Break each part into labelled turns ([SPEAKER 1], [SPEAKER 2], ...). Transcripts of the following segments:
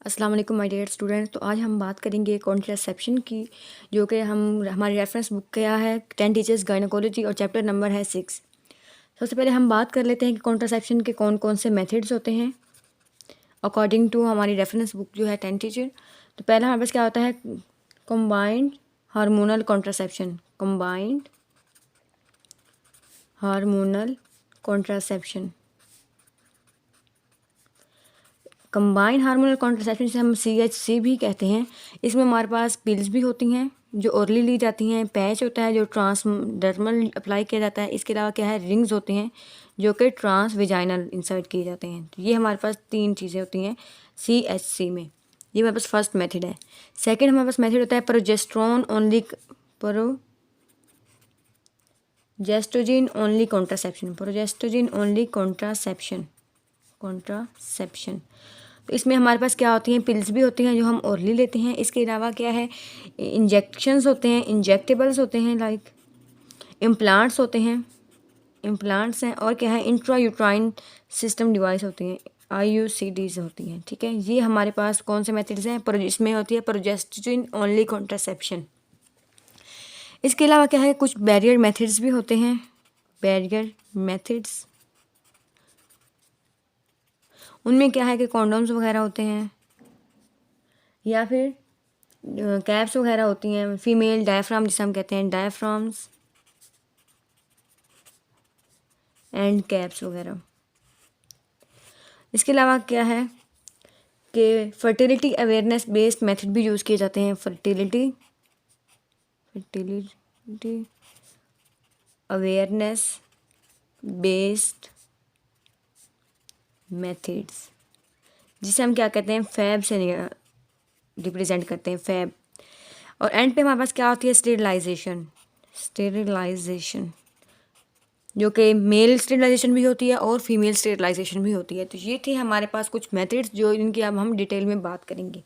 [SPEAKER 1] अस्सलाम वालेकुम my dear students. तो आज हम बात करेंगे कॉन्ट्रासेप्शन की, जो कि हमारी रेफरेंस बुक क्या है 10 टीचर्स गायनोकोलॉजी और चैप्टर नंबर है 6। सबसे पहले हम बात कर लेते हैं कि कॉन्ट्रासेप्शन के कौन कौन से मेथड्स होते हैं अकॉर्डिंग टू हमारी रेफरेंस बुक जो है 10 टीचर। तो पहला हमारे पास क्या होता है, combined hormonal contraception. Combined hormonal contraception, combined hormonal contraception जिसे हम CHC भी कहते हैं। इसमें हमारे पास पिल्स भी होती हैं जो ओरली ली जाती हैं, पैच होता है जो ट्रांसडर्मल अप्लाई किया जाता है, इसके अलावा क्या है, रिंग्स होते हैं जो कि ट्रांस विजाइनल इंसर्ट किए जाते हैं। तो ये हमारे पास 3 चीज़ें होती हैं CHC में। ये हमारे पास फर्स्ट मेथड है। सेकेंड हमारे पास मेथड होता है progesterone only progestogen only contraception. Progestogen only contraception. तो इसमें हमारे पास क्या होती हैं, पिल्स भी होती हैं जो हम ओरली लेते हैं। इसके अलावा क्या है, इंजेक्शंस होते हैं, इंजेक्टेबल्स होते हैं, लाइक इम्प्लांट्स होते हैं, इम्प्लांट्स हैं, और क्या है, इंट्रायूट्राइन सिस्टम डिवाइस होती हैं, IUCDs होती हैं। ठीक है, ये हमारे पास कौन से मेथड्स हैं, इसमें होती है प्रोजेस्टेरोन ओनली कॉन्ट्रासेप्शन। इसके अलावा क्या है, कुछ बैरियर मेथड्स भी होते हैं। बैरियर मेथड्स, उनमें क्या है कि कॉन्डोम्स वगैरह होते हैं या फिर कैप्स वगैरह होती हैं, फीमेल डायफ्राम जिसे हम कहते हैं, डायफ्राम्स एंड कैप्स वगैरह। इसके अलावा क्या है कि फर्टिलिटी अवेयरनेस बेस्ड मेथड भी यूज़ किए जाते हैं। फर्टिलिटी अवेयरनेस बेस्ड मेथड्स, जिसे हम क्या कहते हैं, फैब से रिप्रेजेंट करते हैं, फैब। और एंड पे हमारे पास क्या होती है, स्टेरिलाइजेशन। स्टेरिलाइजेशन जो कि मेल स्टेरिलाइजेशन भी होती है और फीमेल स्टेरिलाइजेशन भी होती है। तो ये थे हमारे पास कुछ मेथड्स जो इनकी अब हम डिटेल में बात करेंगे।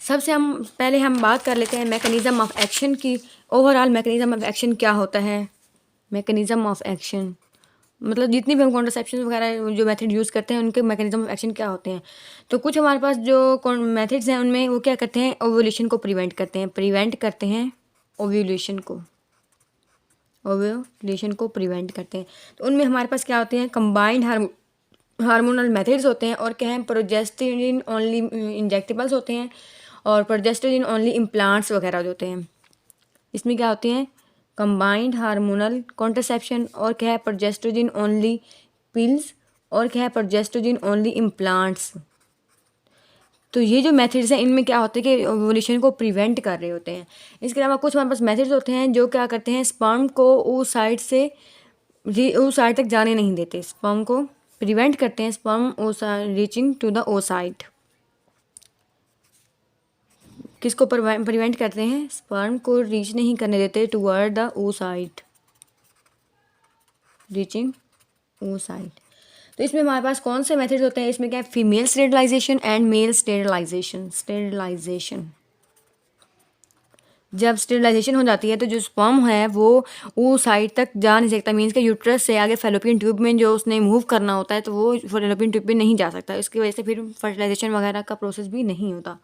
[SPEAKER 1] सबसे पहले हम बात कर लेते हैं मैकेनिज़्म ऑफ एक्शन की। ओवरऑल मैकेनिज़्म ऑफ एक्शन क्या होता है। मैकेनिज़्म ऑफ एक्शन मतलब जितनी भी हम कॉन्ट्रासेप्शन वगैरह जो मेथड यूज़ करते हैं उनके मैकेनिज्म ऑफ एक्शन क्या होते हैं। तो कुछ हमारे पास जो मेथड्स हैं उनमें वो क्या करते हैं, ओव्यूलेशन को प्रिवेंट करते हैं, ओव्यूलेशन को प्रिवेंट करते हैं। तो उनमें हमारे पास क्या होते हैं, कंबाइंड हार्मोनल मेथड्स होते हैं, और क्या है, प्रोजेस्टेरोन ओनली इंजेक्टेबल्स होते हैं, और प्रोजेस्टेरोन ओनली इम्प्लांट्स वगैरह होते हैं। इसमें क्या होते हैं, कंबाइंड हार्मोनल कॉन्ट्रासेप्शन, और क्या है, प्रोजेस्टेरोन ओनली पिल्स, और क्या है, प्रोजेस्टेरोन ओनली इम्प्लांट्स। तो ये जो मेथड्स हैं इनमें क्या होता है कि ओव्यूलेशन को प्रिवेंट कर रहे होते हैं। इसके अलावा कुछ हमारे पास मेथड्स होते हैं जो क्या करते हैं, स्पर्म को उस साइड तक जाने नहीं देते, स्पर्म को प्रिवेंट करते हैं, sperm reaching to the oocyte. किसको प्रिवेंट करते हैं, स्पर्म को रीच नहीं करने देते toward the oocyte, reaching oocyte. तो इसमें हमारे पास कौन से मेथड्स होते हैं, इसमें क्या है, female sterilisation and male sterilisation. जब स्टेरिलाइजेशन हो जाती है तो जो स्पर्म है वो साइड तक जा नहीं सकता, मीन्स के यूट्रस से आगे फेलोपियन ट्यूब में जो उसने मूव करना होता है तो वो फेलोपियन ट्यूब में नहीं जा सकता। इसकी वजह से फिर फर्टिलाइजेशन वगैरह का प्रोसेस भी नहीं होता।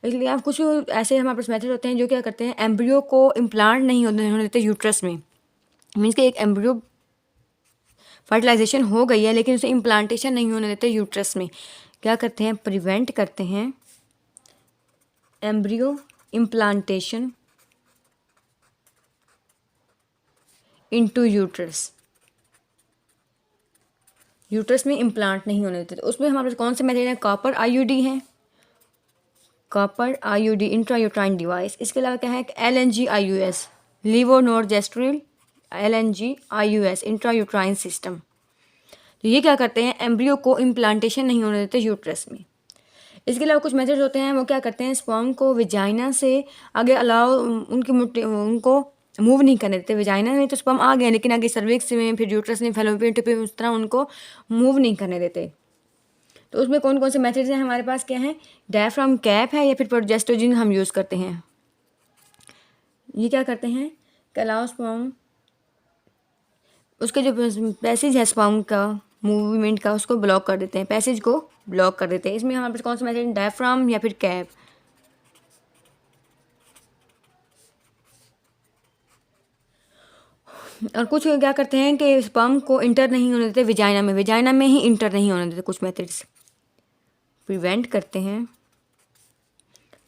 [SPEAKER 1] इसलिए आप कुछ ऐसे हमारे पास मेथड होते हैं जो क्या करते हैं, एम्ब्रियो को इम्प्लांट नहीं होने देते यूट्रस में। मीन्स कि एक एम्ब्रियो फर्टिलाइजेशन हो गई है लेकिन उसे इम्प्लांटेशन नहीं होने देते यूट्रस में। क्या करते हैं, प्रिवेंट करते हैं एम्ब्रियो इम्प्लांटेशन इनटू यूट्रस में इम्प्लांट नहीं होने देते। तो उसमें हमारे पास कौन से मेथड हैं, कॉपर IUD है, कॉपर IUD इंट्रायूट्राइन डिवाइस। इसके अलावा क्या है, LNG IUS लीवोनोर्जेस्ट्रिल LNG IUS intrauterine system. तो ये क्या करते हैं, एम्ब्रियो को इम्प्लांटेशन नहीं होने देते यूट्रस में। इसके अलावा कुछ मेथड्स होते हैं वो क्या करते हैं, स्पर्म को विजाइना से आगे उनको मूव नहीं करने देते। विजाइना में तो स्पर्म आ गए लेकिन आगे सर्विक्स में, फिर यूट्रस में, फेलोपियन ट्यूब में, उस तरह उनको मूव नहीं करने देते। तो उसमें कौन कौन से मेथड्स हैं हमारे पास, क्या है, डायफ्राम कैप है या फिर प्रोजेस्टेरोन हम यूज़ करते हैं। ये क्या करते हैं कि अलाउ स्पर्म, उसके जो पैसेज है स्पर्म का मूवमेंट का उसको ब्लॉक कर देते हैं, पैसेज को ब्लॉक कर देते हैं। इसमें हमारे पास कौन सा मेथड, डायफ्राम या फिर कैप। और कुछ क्या करते हैं कि स्पर्म को इंटर नहीं होने देते विजाइना में ही इंटर नहीं होने देते। कुछ मेथड्स प्रिवेंट करते हैं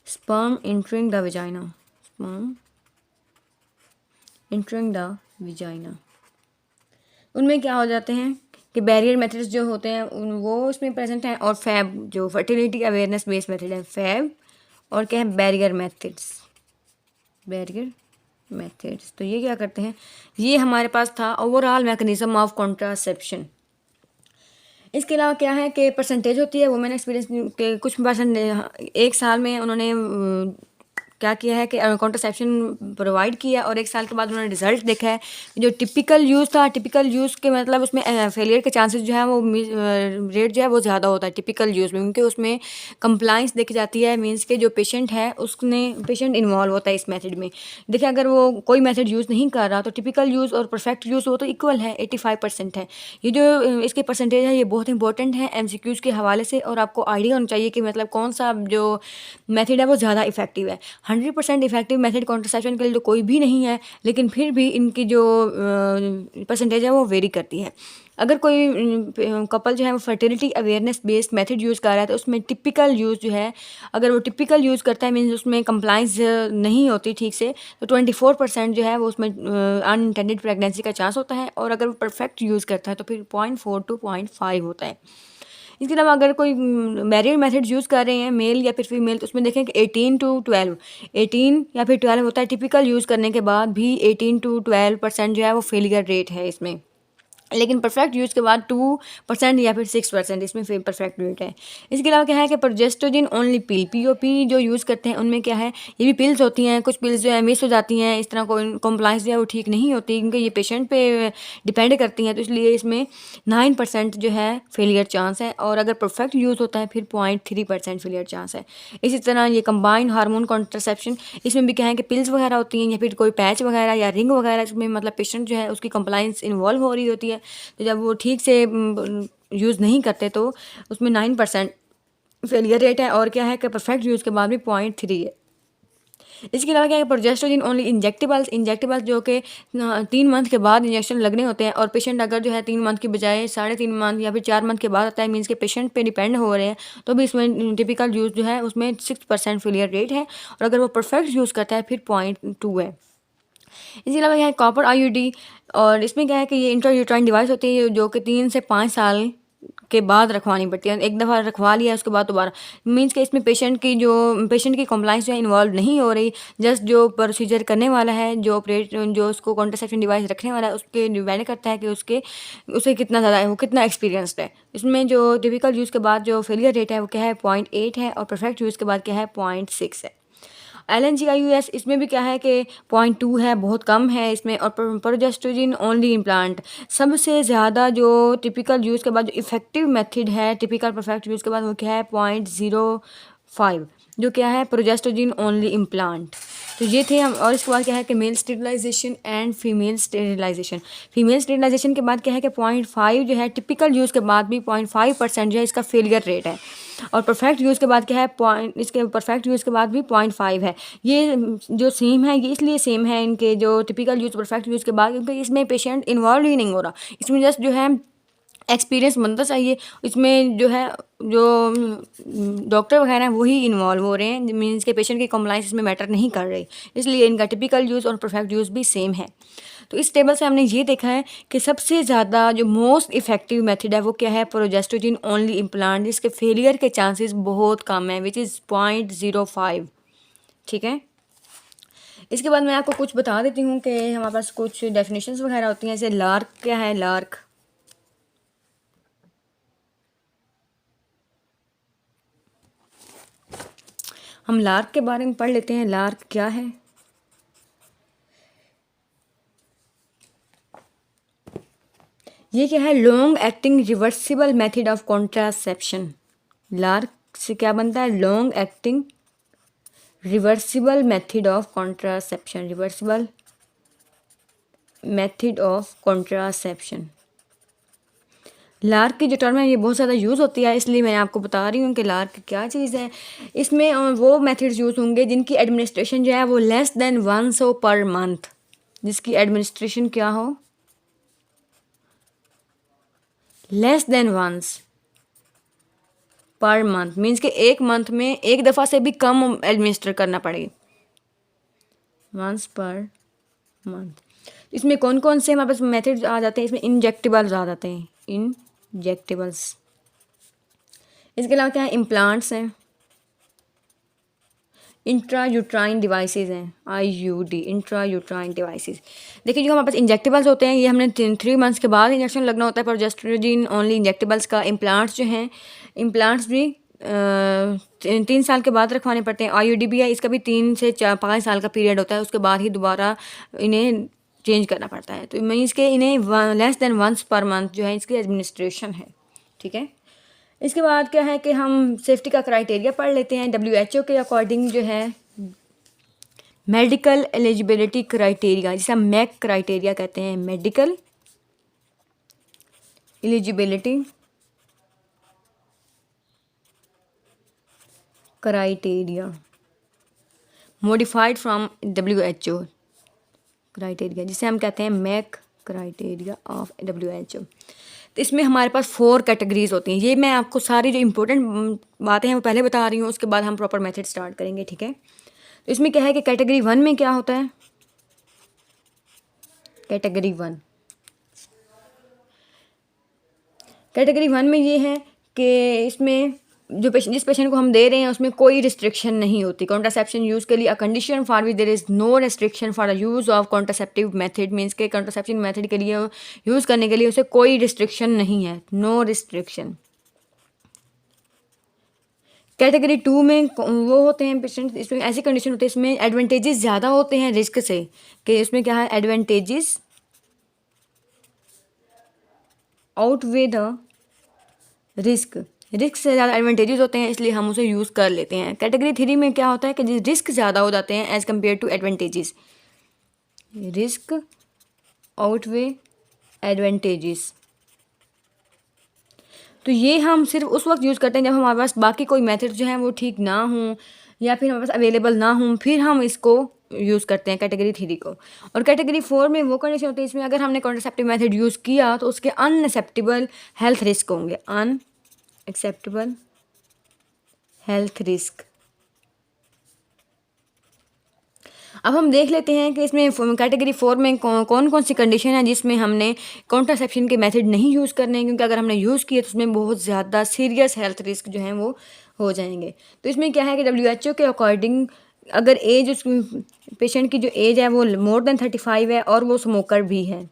[SPEAKER 1] sperm entering the vagina, sperm entering the vagina. उनमें क्या हो जाते हैं कि बैरियर मेथड्स जो होते हैं वो उसमें प्रेजेंट हैं, और फैब जो फर्टिलिटी अवेयरनेस बेस्ड मेथड है, फैब, और क्या है, बैरियर मेथड्स, बैरियर मेथड्स। तो ये क्या करते हैं, ये हमारे पास था ओवरऑल मैकेनिज्म ऑफ कॉन्ट्रासेप्शन। इसके अलावा क्या है कि परसेंटेज होती है, वो मैंने एक्सपीरियंस के कुछ परसेंट एक साल में उन्होंने क्या किया है कि कॉन्ट्रासेप्शन प्रोवाइड किया, और एक साल के बाद उन्होंने रिजल्ट देखा है जो टिपिकल यूज़ था। टिपिकल यूज़ के मतलब उसमें फेलियर के चांसेस जो है वो रेट जो है वो ज़्यादा होता है टिपिकल यूज़ में, क्योंकि उसमें कंप्लाइंस देखी जाती है, मीन्स के जो पेशेंट है उसने पेशेंट इन्वॉल्व होता है इस मेथड में। देखिए अगर वो कोई मेथड यूज़ नहीं कर रहा तो टिपिकल यूज़ और परफेक्ट यूज़ वो तो इक्वल है, 85% है। ये जो इसके परसेंटेज है ये बहुत इंपॉर्टेंट है MCQs के हवाले से, और आपको आइडिया होना चाहिए कि मतलब कौन सा जो मेथड है वो ज़्यादा इफेक्टिव है। 100% इफेक्टिव मेथड कॉन्ट्रासेप्शन के लिए तो कोई भी नहीं है, लेकिन फिर भी इनकी जो परसेंटेज है वो वेरी करती है। अगर कोई कपल जो है वो fertility awareness based method use कर रहा है तो उसमें टिपिकल यूज़ जो है, अगर वो टिपिकल यूज़ करता है मीन्स उसमें कंप्लाइंस नहीं होती ठीक से, तो 24% जो है वो उसमें अनइंटेंडेड प्रेगनेंसी का चांस होता है, और अगर वो परफेक्ट यूज़ करता है तो फिर 0.4 to 0.5 होता है। इसके अलावा अगर कोई मैरिड मेथड यूज़ कर रहे हैं मेल या फिर फीमेल, तो उसमें देखें कि 18 to 12, 18 या फिर 12 होता है टिपिकल यूज़ करने के बाद भी 18 to 12% जो है वो फेलियर रेट है इसमें। लेकिन परफेक्ट यूज़ के बाद 2% या फिर 6% इसमें परफेक्ट रेट है। इसके अलावा क्या है कि प्रोजेस्टेरोन ओनली पिल, POP जो यूज़ करते हैं उनमें क्या है, ये भी पिल्स होती हैं, कुछ पिल्स जो है मिस हो जाती हैं, इस तरह कोई कॉम्प्लाइंस जो है वो ठीक नहीं होती, क्योंकि ये पेशेंट पे डिपेंड करती हैं, तो इसलिए इसमें 9% जो है फेलियर चांस है, और अगर परफेक्ट यूज़ होता है फिर 0.3% फेलियर चांस है। इसी तरह ये कंबाइंड हार्मोन कॉन्ट्रासेप्शन, इसमें भी क्या है कि पिल्स वगैरह होती हैं या फिर कोई पैच वगैरह या रिंग वगैरह, इसमें मतलब पेशेंट जो है उसकी कंप्लाइंस इन्वॉल्व हो रही होती है, तो जब वो ठीक से यूज़ नहीं करते तो उसमें 9% फेलियर रेट है, और क्या है कि परफेक्ट यूज़ के बाद भी 0.3 है। इसके अलावा क्या है, प्रोजेस्टेरोन ओनली इंजेक्टेबल्स जो कि 3 मंथ के बाद इंजेक्शन लगने होते हैं, और पेशेंट अगर जो है 3 मंथ की बजाय 3.5 मंथ या फिर 4 मंथ के बाद आता है, मीन्स के पेशेंट पे डिपेंड हो रहे हैं, तो भी इसमें टिपिकल यूज़ जो है उसमें 6% फेलियर रेट है, और अगर वो परफेक्ट यूज़ करता है फिर 0.2 है। इसके अलावा क्या है, कॉपर IUD, और इसमें क्या है कि ये इंट्रायूट्राइन डिवाइस होती है जो कि 3 से 5 साल के बाद रखवानी पड़ती है। एक दफ़ा रखवा लिया उसके बाद दोबारा, मीन्स कि इसमें पेशेंट की कंप्लाइंस जो है इन्वॉल्व नहीं हो रही, जस्ट जो प्रोसीजर करने वाला है, जो उसको कॉन्ट्रासेप्शन डिवाइस रखने वाला है उसके डिपेंड करता है कि उसे कितना ज़्यादा है, वो कितना एक्सपीरियंसड है। इसमें जो टिपिकल यूज़ के बाद जो फेलियर रेट है वो क्या है 0.8 है, और परफेक्ट यूज़ के बाद क्या है 0.6 है। LNGIUS इसमें भी क्या है कि 0.2 है, बहुत कम है इसमें, और प्रोजेस्टेरोन ओनली इम्प्लांट सबसे ज़्यादा जो टिपिकल यूज़ के बाद जो इफेक्टिव मेथड है टिपिकल परफेक्ट यूज़ के बाद वो क्या है 0.05, जो क्या है प्रोजेस्टेरोन ओनली इम्प्लांट। तो ये थे हम। और इसके बाद क्या है कि male sterilisation and female sterilisation के बाद क्या है कि 0.5 जो है टिपिकल यूज़ के बाद भी 0.5% जो है इसका फेलियर रेट है, और परफेक्ट यूज़ के बाद क्या है इसके परफेक्ट यूज़ के बाद भी 0.5 है। ये जो सेम है, ये इसलिए सेम है इनके जो टिपिकल यूज़ परफेक्ट यूज़ के बाद, क्योंकि इसमें पेशेंट इन्वॉल्व ही नहीं हो रहा, इसमें जस्ट जो है एक्सपीरियंस बनता चाहिए। इसमें जो है जो डॉक्टर वगैरह हैं वही इन्वॉल्व हो रहे हैं, मीन्स के पेशेंट की कंप्लाइंस इसमें मैटर नहीं कर रही, इसलिए इनका टिपिकल यूज़ और परफेक्ट यूज़ भी सेम है। तो इस टेबल से हमने ये देखा है कि सबसे ज़्यादा जो मोस्ट इफेक्टिव मेथड है वो क्या है प्रोजेस्टेरोन ओनली इम्प्लांट, जिसके फेलियर के चांसेस बहुत कम है, विच इज़ 0.05। ठीक है। इसके बाद मैं आपको कुछ बता देती हूँ कि हमारे पास कुछ डेफिनेशंस वगैरह होती हैं, जैसे लार्क क्या है, लार्क हम लार्क के बारे में पढ़ लेते हैं। लार्क क्या है, ये क्या है, long acting reversible method of contraception. Lark से क्या बनता है, long acting reversible method of contraception, reversible method of contraception. Lark की जो टर्म है ये बहुत ज़्यादा यूज़ होती है, इसलिए मैं आपको बता रही हूँ कि लार्क क्या चीज़ है। इसमें वो मेथड्स यूज़ होंगे जिनकी एडमिनिस्ट्रेशन जो है वो लेस देन 100 पर मंथ, जिसकी एडमिनिस्ट्रेशन क्या हो, less than once per month, means कि एक मंथ में एक दफ़ा से भी कम एडमिनिस्टर करना पड़े, वंस पर मंथ। इसमें कौन कौन से हमारे पास मेथड्स आ जाते हैं, इसमें इंजेक्टेबल्स आ जाते हैं, इंजेक्टेबल्स। इसके अलावा क्या है, इम्प्लांट्स हैं, इंट्रा यूट्राइन डिवाइसेस हैं, IUD इंट्रा यूट्राइन डिवाइसेस। देखिए जो हमारे पास इंजेक्टेबल्स होते हैं ये हमने 3 मंथ्स के बाद इंजेक्शन लगना होता है प्रोजेस्टेरोजिन ओनली इंजेक्टेबल्स का। इम्प्लांट्स जो हैं, इम्प्लांट्स भी 3 साल के बाद रखवाने पड़ते हैं। IUD भी है, इसका भी 3 से 5 साल का पीरियड होता है, उसके बाद ही दोबारा इन्हें चेंज करना पड़ता है। तो मीन्स के इन्हें less than once per month जो है इसकी एडमिनिस्ट्रेशन है, ठीक है। इसके बाद क्या है कि हम सेफ्टी का क्राइटेरिया पढ़ लेते हैं। WHO के अकॉर्डिंग जो है मेडिकल एलिजिबिलिटी क्राइटेरिया, जिसे हम मैक क्राइटेरिया कहते हैं, medical eligibility criteria modified from WHO criteria, जिसे हम कहते हैं मैक क्राइटेरिया ऑफ WHO। तो इसमें हमारे पास 4 कैटेगरीज होती हैं। ये मैं आपको सारी जो इम्पोर्टेंट बातें हैं वो पहले बता रही हूँ, उसके बाद हम प्रॉपर मेथड स्टार्ट करेंगे, ठीक है। तो इसमें क्या है कि कैटेगरी 1 में क्या होता है, कैटेगरी 1 में ये है कि इसमें जो जिस पेशेंट को हम दे रहे हैं उसमें कोई रिस्ट्रिक्शन नहीं होती। कॉन्ट्रासेप्शन यूज़ के लिए a condition for which there is no restriction for the use of contraceptive method, means के कॉन्ट्रासेप्शन मेथड के लिए यूज़ करने के लिए उसे कोई रिस्ट्रिक्शन नहीं है, नो रिस्ट्रिक्शन। कैटेगरी 2 में वो होते हैं पेशेंट, इसमें ऐसी कंडीशन होती है, इसमें एडवांटेजेस ज़्यादा होते हैं रिस्क से, कि इसमें क्या है, advantages outweigh the risk, risk से ज़्यादा एडवांटेजेस होते हैं, इसलिए हम उसे यूज़ कर लेते हैं। कैटेगरी 3 में क्या होता है कि रिस्क ज़्यादा हो जाते हैं as compare to advantages, risk outweigh advantages. तो ये हम सिर्फ उस वक्त यूज़ करते हैं जब हमारे पास बाकी कोई मेथड जो है वो ठीक ना हो या फिर हमारे पास अवेलेबल ना हो, फिर हम इसको यूज़ करते हैं कैटेगरी 3 को। और कैटेगरी 4 में वो कंडीशन होती है, इसमें अगर हमने कॉन्ट्रासेप्टिव मेथड यूज़ किया तो उसके अनएक्सेप्टेबल हेल्थ रिस्क होंगे, अनएक्सेप्टेबल हेल्थ रिस्क। अब हम देख लेते हैं कि इसमें कैटेगरी 4 में कौन कौन सी कंडीशन है जिसमें हमने कॉन्ट्रासेप्शन के मेथड नहीं यूज़ करने हैं, क्योंकि अगर हमने यूज़ किए तो उसमें बहुत ज़्यादा सीरियस हेल्थ रिस्क जो हैं वो हो जाएंगे। तो इसमें क्या है कि WHO के अकॉर्डिंग अगर एज उस पेशेंट की जो एज है वो मोर देन 35 है और वो स्मोकर भी है,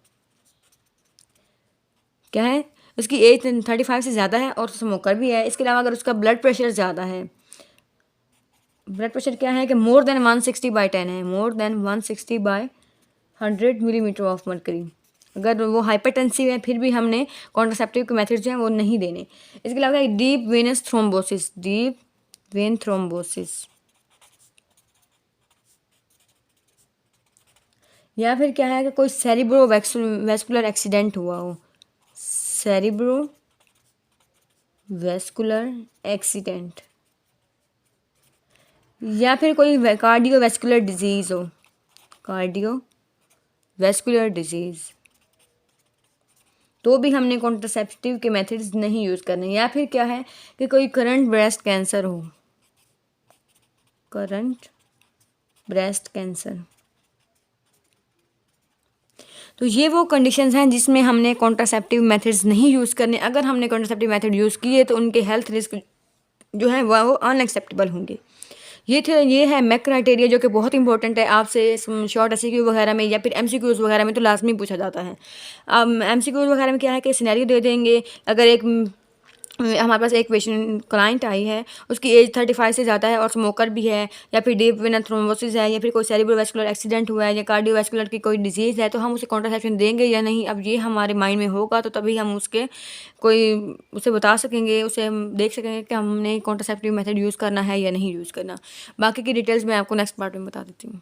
[SPEAKER 1] क्या है, उसकी एज 35 से ज़्यादा है और स्मोकर भी है। इसके अलावा अगर उसका ब्लड प्रेशर ज़्यादा है, ब्लड प्रेशर क्या है कि मोर देन 160/10 है, more than 160/100 millimetre of mercury, अगर वो हाइपरटेंसिव है फिर भी हमने कॉन्ट्रासेप्टिव के मेथड जो हैं वो नहीं देने। इसके अलावा deep venous thrombosis, deep vein thrombosis, या फिर क्या है कि कोई सेरिब्रो वेस्कुलर एक्सीडेंट हुआ हो, सेरिब्रो वेस्कुलर एक्सीडेंट, या फिर कोई कार्डियोवैस्कुलर डिजीज़ हो, कार्डियोवैस्कुलर डिजीज़, तो भी हमने कॉन्ट्रासेप्टिव के मेथड्स नहीं यूज़ करने। या फिर क्या है कि कोई करंट ब्रेस्ट कैंसर हो, करंट ब्रेस्ट कैंसर। तो ये वो कंडीशंस हैं जिसमें हमने कॉन्ट्रासेप्टिव मेथड्स नहीं यूज़ करने। अगर हमने कॉन्ट्रासेप्टिव मेथड यूज़ किए तो उनके हेल्थ रिस्क जो है वो अनएक्सेप्टेबल होंगे। ये है मैक क्राइटेरिया, जो कि बहुत इंपॉर्टेंट है, आपसे शॉर्ट SCQ वगैरह में या फिर MCQs वगैरह में तो लाजमी पूछा जाता है। अब MCQs वगैरह में क्या है कि सिनेरियो दे देंगे, अगर एक हमारे पास एक पेशेंट क्लाइंट आई है, उसकी एज 35 से ज़्यादा है और स्मोकर भी है, या फिर डीप वेनस थ्रोम्बोसिस है, या फिर कोई सेरिब्रोवैस्कुलर एक्सीडेंट हुआ है, या कार्डियोवैस्कुलर की कोई डिजीज़ है, तो हम उसे कॉन्ट्रासेप्शन देंगे या नहीं, अब ये हमारे माइंड में होगा तो तभी हम उसे बता सकेंगे, उसे हम देख सकेंगे कि हमने कॉन्ट्रासेप्टिव मेथड यूज़ करना है या नहीं यूज़ करना। बाकी की डिटेल्स मैं आपको नेक्स्ट पार्ट में बता देती हूँ।